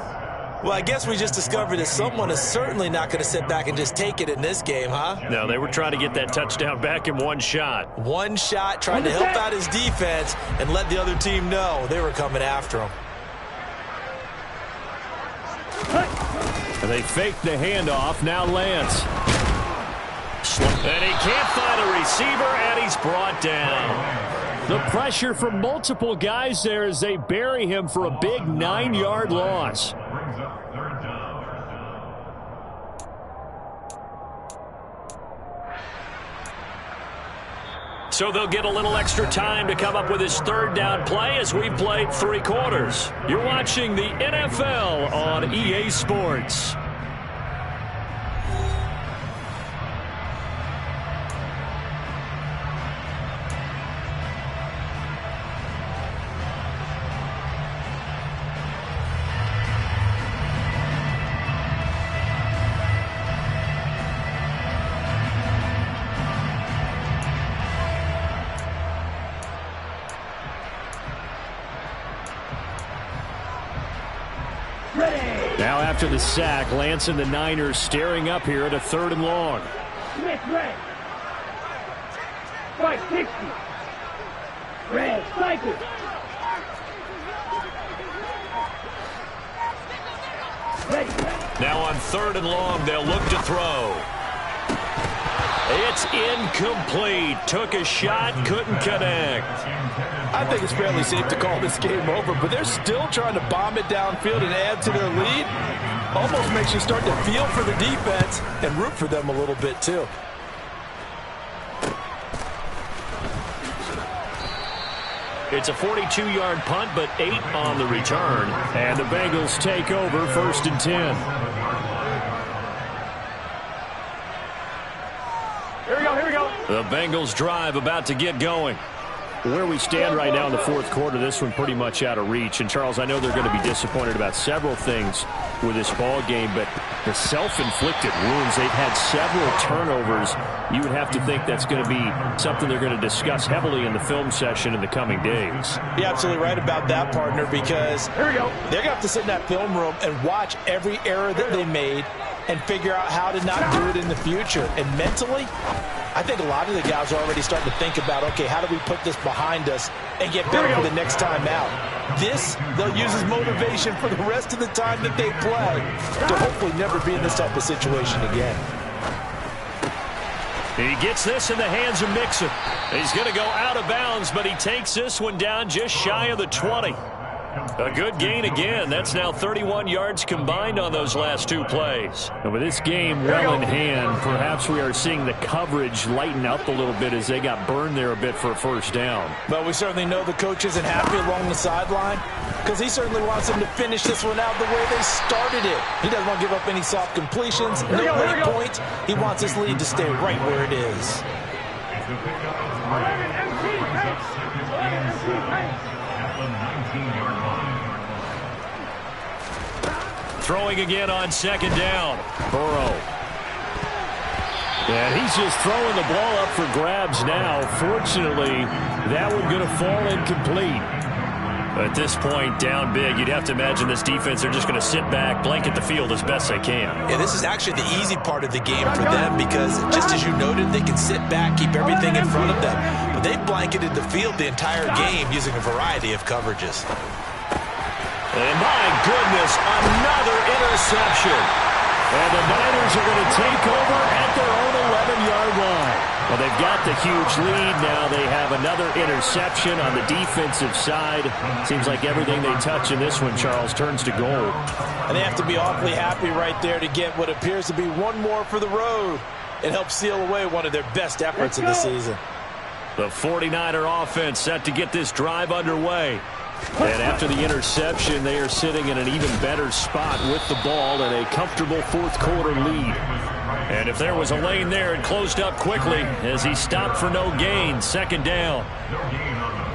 Well, I guess we just discovered that someone is certainly not going to sit back and just take it in this game, huh? No, they were trying to get that touchdown back in one shot. One shot, trying to help out his defense and let the other team know they were coming after him. And they faked the handoff. Now Lance. And he can't find a receiver, and he's brought down. The pressure from multiple guys there as they bury him for a big 9-yard loss. So they'll get a little extra time to come up with his third down play as we've played 3 quarters. You're watching the NFL on EA Sports. Now after the sack, Lance and the Niners staring up here at a 3rd and long. Smith, red. Right, 60. Red, cycle. Ready. Now on 3rd and long, they'll look to throw. It's incomplete. Took a shot, couldn't connect. I think it's fairly safe to call this game over, but they're still trying to bomb it downfield and add to their lead. Almost makes you start to feel for the defense and root for them a little bit too. It's a 42-yard punt, but 8 on the return. And the Bengals take over 1st and 10. Here we go, here we go. The Bengals drive about to get going. Where we stand right now in the 4th quarter, this one pretty much out of reach. And, Charles, I know they're going to be disappointed about several things with this ball game, but the self-inflicted wounds, they've had several turnovers. You would have to think that's going to be something they're going to discuss heavily in the film session in the coming days. You're absolutely right about that, partner, because Here we go. they're going to have to sit in that film room and watch every error that they made and figure out how to not do it in the future. And mentally, I think a lot of the guys are already starting to think about, okay, how do we put this behind us and get better for the next time out? This, they'll use as motivation for the rest of the time that they play to hopefully never be in this type of situation again. He gets this in the hands of Mixon. He's going to go out of bounds, but he takes this one down just shy of the 20. A good gain again. That's now 31 yards combined on those last two plays. And with this game well in hand, perhaps we are seeing the coverage lighten up a little bit as they got burned there a bit for a first down. But we certainly know the coach isn't happy along the sideline because he certainly wants them to finish this one out the way they started it. He doesn't want to give up any soft completions, no late points. He wants this lead to stay right where it is. Throwing again on second down. Burrow. And he's just throwing the ball up for grabs now. Fortunately, that one going to fall incomplete. At this point, down big, you'd have to imagine this defense are just going to sit back, blanket the field as best they can. Yeah, this is actually the easy part of the game for them because, just as you noted, they can sit back, keep everything in front of them. But they've blanketed the field the entire game using a variety of coverages. And my goodness, another interception. And the Niners are going to take over at their own 11-yard line. Well, they've got the huge lead. Now they have another interception on the defensive side. Seems like everything they touch in this one, Charles, turns to gold. And they have to be awfully happy right there to get what appears to be one more for the road. It helps seal away one of their best efforts of the season. The 49er offense set to get this drive underway. And after the interception, they are sitting in an even better spot with the ball and a comfortable fourth quarter lead. And if there was a lane there, it closed up quickly as he stopped for no gain. Second down.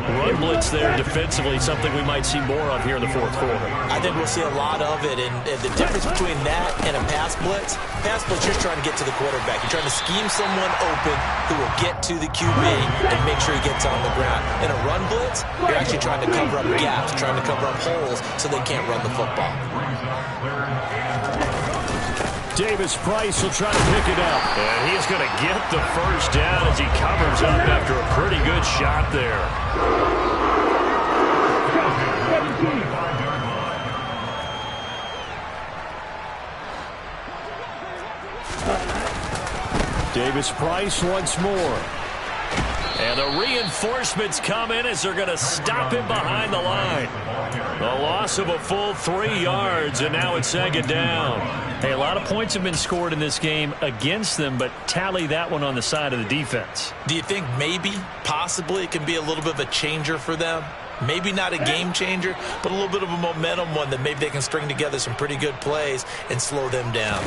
Run blitz there defensively, something we might see more of here in the fourth quarter. I think we'll see a lot of it, and the difference between that and a pass blitz, you're trying to get to the quarterback. You're trying to scheme someone open who will get to the QB and make sure he gets on the ground. In a run blitz, you're actually trying to cover up gaps, trying to cover up holes so they can't run the football. Davis Price will try to pick it up. And he's going to get the first down as he covers up after a pretty good shot there. Davis Price once more. And the reinforcements come in as they're going to stop him behind the line. A loss of a full 3 yards, and now it's second down. Hey, a lot of points have been scored in this game against them, but tally that one on the side of the defense. Do you think maybe, possibly, it can be a little bit of a changer for them? Maybe not a game changer, but a little bit of a momentum one that maybe they can string together some pretty good plays and slow them down.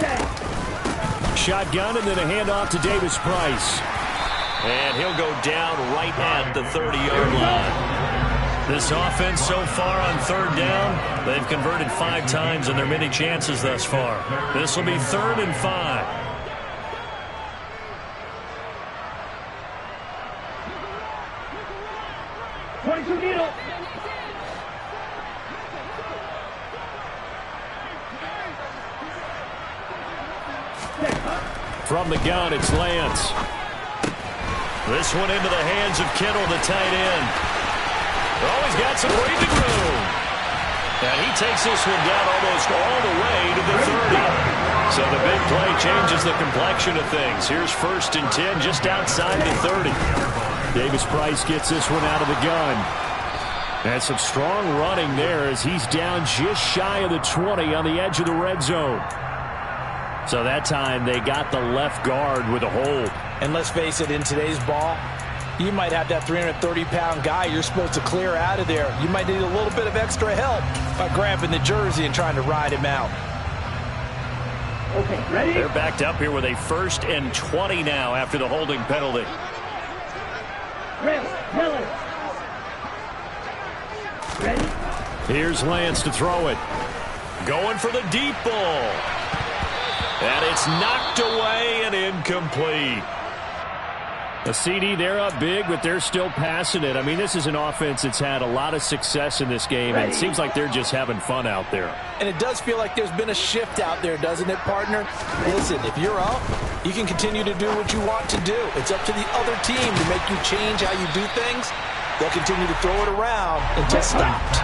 Shotgun and then a handoff to Davis Price. And he'll go down right at the 30-yard line. This offense so far on third down, they've converted 5 times in their many chances thus far. This will be 3rd and 5. From the gun, it's Lance. This one into the hands of Kittle, the tight end. Oh, he's got some breathing room. And he takes this one down almost all the way to the 30. So the big play changes the complexion of things. Here's 1st and 10 just outside the 30. Davis Price gets this one out of the gun. And some strong running there as he's down just shy of the 20 on the edge of the red zone. So that time they got the left guard with a hold. And let's face it, in today's ball, you might have that 330-pound guy you're supposed to clear out of there. You might need a little bit of extra help by grabbing the jersey and trying to ride him out. Okay, ready? They're backed up here with a 1st and 20 now after the holding penalty. Ready? Here's Lance to throw it. Going for the deep ball. And it's knocked away and incomplete. A CD, they're up big, but they're still passing it. I mean, this is an offense that's had a lot of success in this game, and it seems like they're just having fun out there. And it does feel like there's been a shift out there, doesn't it, partner? Listen, if you're up, you can continue to do what you want to do. It's up to the other team to make you change how you do things. They'll continue to throw it around until stopped.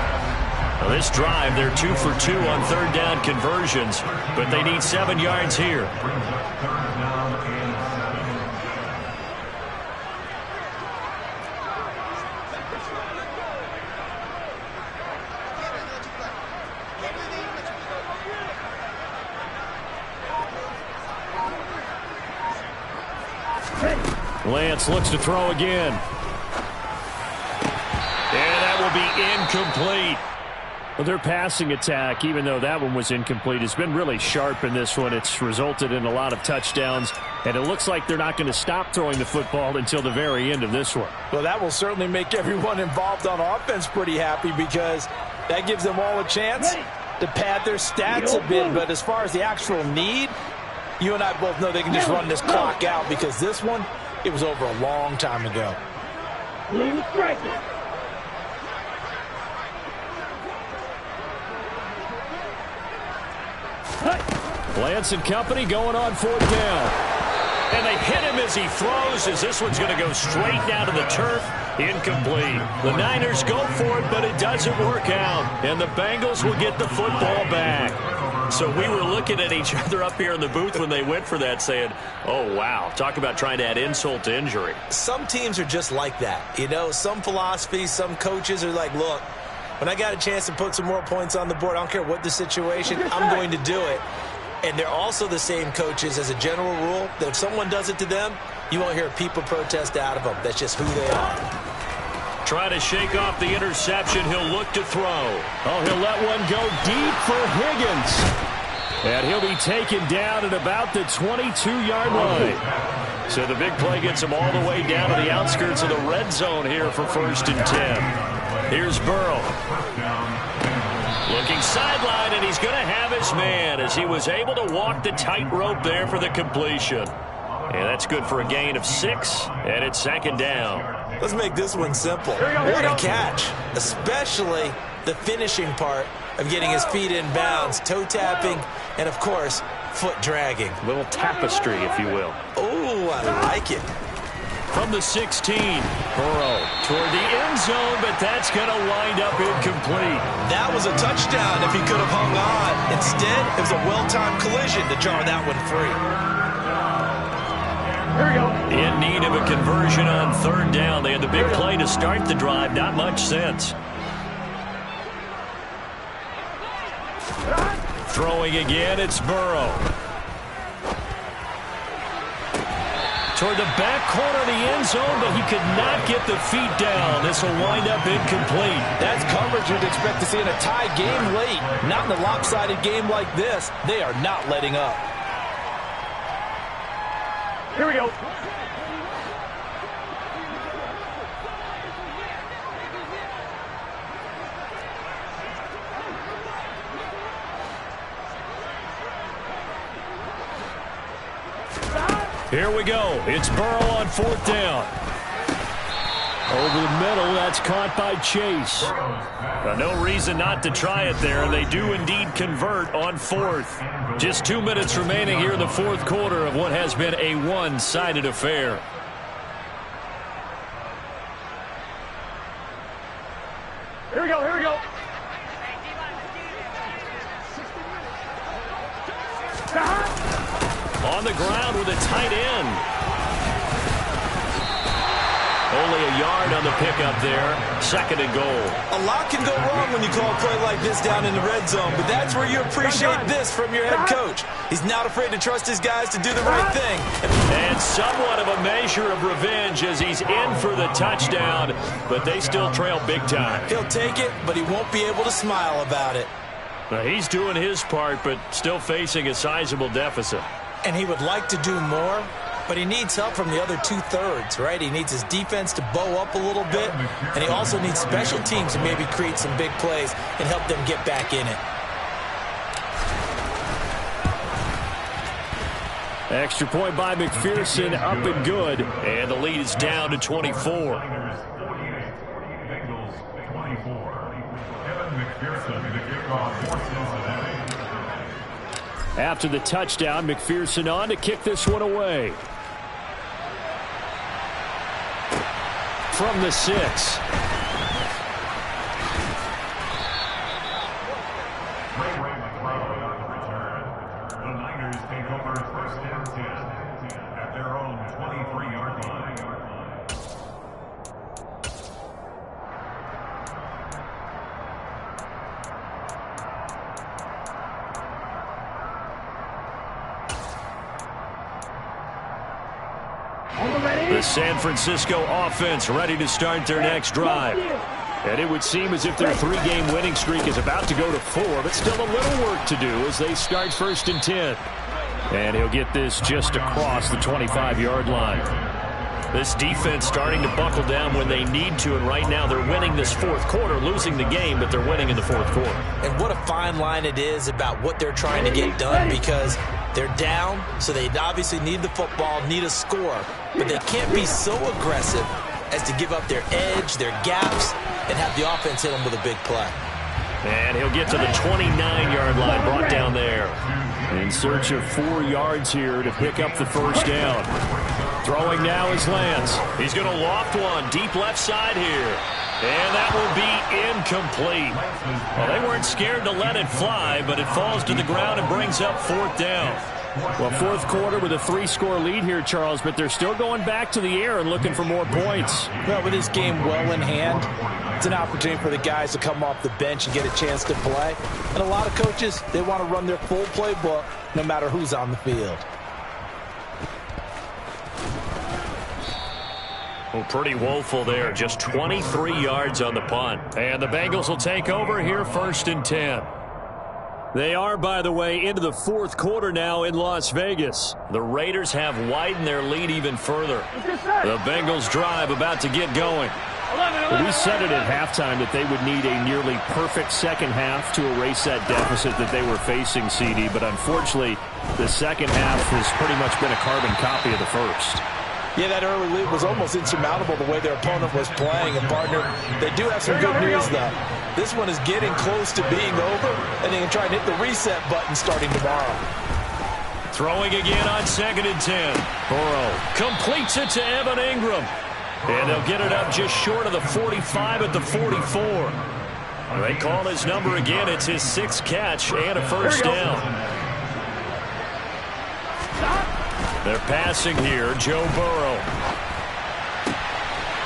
Well, this drive, they're 2 for 2 on 3rd down conversions, but they need 7 yards here. Lance looks to throw again. And that will be incomplete. Well, their passing attack, even though that one was incomplete, has been really sharp in this one. It's resulted in a lot of touchdowns, and it looks like they're not going to stop throwing the football until the very end of this one. Well, that will certainly make everyone involved on offense pretty happy because that gives them all a chance to pad their stats a bit. But as far as the actual need, you and I both know they can just run this clock out because this one, it was over a long time ago. Lance and company going on 4th down. And they hit him as he throws, as this one's going to go straight down to the turf. Incomplete. The Niners go for it, but it doesn't work out. And the Bengals will get the football back. So we were looking at each other up here in the booth when they went for that saying, oh, wow, talk about trying to add insult to injury. Some teams are just like that. You know, some philosophies, some coaches are like, look, when I got a chance to put some more points on the board, I don't care what the situation, I'm going to do it. And they're also the same coaches as a general rule that if someone does it to them, you won't hear people protest out of them. That's just who they are. Trying to shake off the interception. He'll look to throw. Oh, he'll let one go deep for Higgins. And he'll be taken down at about the 22-yard line. So the big play gets him all the way down to the outskirts of the red zone here for 1st and 10. Here's Burrow. Looking sideline, and he's going to have his man as he was able to walk the tightrope there for the completion. And that's good for a gain of 6, and it's 2nd down. Let's make this one simple. What a catch, especially the finishing part of getting his feet in bounds, toe tapping, and, of course, foot dragging. A little tapestry, if you will. Oh, I like it. From the 16, Burrow toward the end zone, but that's going to wind up incomplete. That was a touchdown if he could have hung on. Instead, it was a well-timed collision to jar that one free. Here we go. In need of a conversion on 3rd down. They had the big play to start the drive. Not much sense. Throwing again, it's Burrow. Toward the back corner of the end zone, but he could not get the feet down. This will wind up incomplete. That's coverage you'd expect to see in a tie game late. Not in a lopsided game like this. They are not letting up. Here we go. Here we go. It's Burrow on 4th down. Over the middle, that's caught by Chase. Well, no reason not to try it there. They do indeed convert on 4th. Just 2 minutes remaining here in the 4th quarter of what has been a one-sided affair. Here we go. Here we go. On the ground with a tight end. Only a yard on the pickup there. 2nd and goal. A lot can go wrong when you call a play like this down in the red zone, but that's where you appreciate this from your head coach. He's not afraid to trust his guys to do the right thing. And somewhat of a measure of revenge as he's in for the touchdown, but they still trail big time. He'll take it, but he won't be able to smile about it. Well, he's doing his part, but still facing a sizable deficit. And he would like to do more, but he needs help from the other 2/3, right? He needs his defense to bow up a little bit, and he also needs special teams to maybe create some big plays and help them get back in it. Extra point by McPherson, up and good. And the lead is down to 24. Bengals 24. Evan McPherson, the kickoff for Cincinnati. After the touchdown, McPherson on to kick this one away. From the 6. The Niners take over 1st and 10 at their own 23-yard line. The San Francisco offense ready to start their next drive. And it would seem as if their 3-game winning streak is about to go to 4, but still a little work to do as they start 1st and 10. And he'll get this just across the 25-yard line. This defense starting to buckle down when they need to, and right now they're winning this 4th quarter, losing the game, but they're winning in the 4th quarter. And what a fine line it is about what they're trying to get done, because they're down, so they obviously need the football, need a score, but they can't be so aggressive as to give up their edge, their gaps, and have the offense hit them with a big play. And he'll get to the 29-yard line, brought down there. In search of 4 yards here to pick up the 1st down. Throwing now is Lance. He's going to loft one deep left side here. And that will be incomplete. Well, they weren't scared to let it fly, but it falls to the ground and brings up 4th down. Well, 4th quarter with a 3-score lead here, Charles, but they're still going back to the air and looking for more points. Well, with this game well in hand, it's an opportunity for the guys to come off the bench and get a chance to play. And a lot of coaches, they want to run their full playbook no matter who's on the field. Well, pretty woeful there. Just 23 yards on the punt. And the Bengals will take over here 1st and 10. They are, by the way, into the 4th quarter now in Las Vegas. The Raiders have widened their lead even further. The Bengals drive about to get going. We said it at halftime that they would need a nearly perfect second half to erase that deficit that they were facing, CD. But unfortunately, the second half has pretty much been a carbon copy of the first. Yeah, that early lead was almost insurmountable the way their opponent was playing. And, partner, they do have some good news, though. This one is getting close to being over, and they can try and hit the reset button starting tomorrow. Throwing again on 2nd and 10. Burrow completes it to Evan Ingram. And they'll get it up just short of the 45 at the 44. They call his number again. It's his 6th catch and a 1st down. They're passing here, Joe Burrow.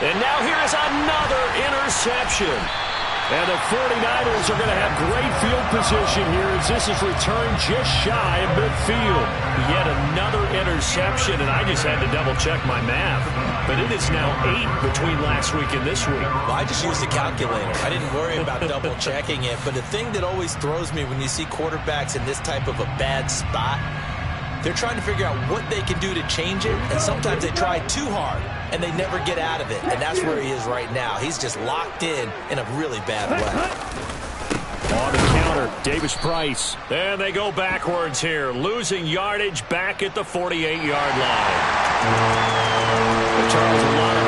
And now here is another interception. And the 49ers are going to have great field position here as this is returned just shy of midfield. Yet another interception, and I just had to double-check my math. But it is now 8 between last week and this week. Well, I just used a calculator. I didn't worry about double-checking it. But the thing that always throws me when you see quarterbacks in this type of a bad spot, they're trying to figure out what they can do to change it, and sometimes they try too hard, and they never get out of it. And that's where he is right now. He's just locked in a really bad way. On the counter, Davis Price. And they go backwards here, losing yardage back at the 48-yard line. Charles, a lot of